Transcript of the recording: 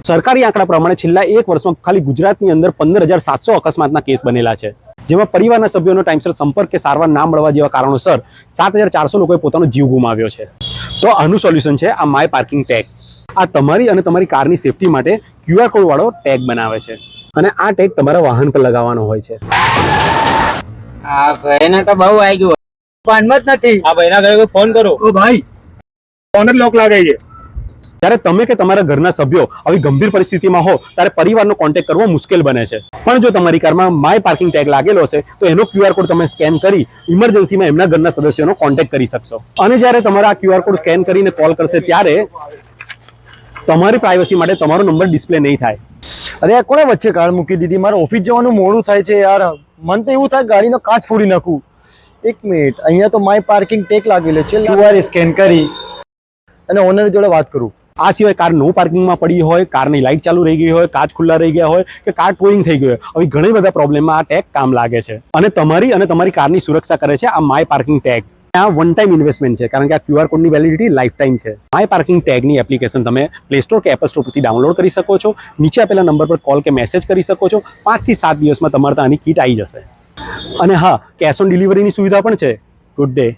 સરકારી આંકડા પ્રમાણે છેલ્લા 1 વર્ષમાં ખાલી ગુજરાતની અંદર 15,700 અકસ્માતના કેસ બનેલા છે, જેમાં પરિવારના સભ્યોનો ટાઈમસર સંપર્ક કે સારવાર ના મળવા જેવા કારણોસર 7,400 લોકોએ પોતાનો જીવ ગુમાવ્યો છે। તો આનું સોલ્યુશન છે આ માય પાર્કિંગ ટેગ। આ તમારી અને તમારી કારની સેફટી માટે QR કોડ વાળો ટેગ બનાવે છે અને આ ટેગ તમારા વાહન પર લગાવવાનો હોય છે। આ ભાઈને તો બહુ આવી ગયું, ફોનમાં જ નથી। આ ભાઈના ઘરે કોઈ ફોન કરો। ઓ ભાઈ ફોન જ લોક લાગે છે। જ્યારે તમે કે તમારા ઘરના સભ્યો આવી ગંભીર પરિસ્થિતિમાં હો ત્યારે પરિવારનો કોન્ટેક્ટ કરવો મુશ્કેલ બને છે, પણ જો તમારી કારમાં માય પાર્કિંગ ટેગ લાગેલો હશે તો એનો QR કોડ તમે સ્કેન કરી ઇમરજન્સીમાં એમના ઘરના સદસ્યોનો કોન્ટેક્ટ કરી શકશો। અને જ્યારે તમારા આ QR કોડ સ્કેન કરીને કોલ કરશે ત્યારે તમારી પ્રાઇવસી માટે તમારો નંબર ડિસ્પ્લે નહીં થાય। અરે આ કોણે વચ્ચે કાર મૂકી દીધી? મારે ઓફિસ જવાનું મોડું થાય છે યાર। મન તો એવું થાય ગાડીનો કાચ ફોડી નાખું। 1 મિનિટ, અહીંયા તો માય પાર્કિંગ ટેગ લાગેલો છે, QR સ્કેન કરી અને ઓનર જોડે વાત કરું। આ સિવાય કાર નો પાર્કિંગમાં પડી હોય, કારની લાઇટ ચાલુ રહી ગઈ હોય, કાચ ખુલ્લા રહી ગયા હોય કે કાર ટોઈંગ થઈ ગઈ હોય, આવી ઘણી બધા પ્રોબ્લેમમાં આ ટેગ કામ લાગે છે અને તમારી કારની સુરક્ષા કરે છે આ માય પાર્કિંગ ટેગ। આ વન ટાઈમ ઇન્વેસ્ટમેન્ટ છે, કારણ કે આ QR કોડની વેલિડિટી લાઈફ ટાઈમ છે। માય પાર્કિંગ ટેગની એપ્લિકેશન તમે પ્લે સ્ટોર કે એપલ સ્ટોર પરથી ડાઉનલોડ કરી શકો છો। નીચે આપેલા નંબર પર કોલ કે મેસેજ કરી શકો છો। 5 થી 7 દિવસમાં તમારે આની કીટ આવી જશે। અને હા, કેશ ઓન ડિલિવરીની સુવિધા પણ છે। Good day.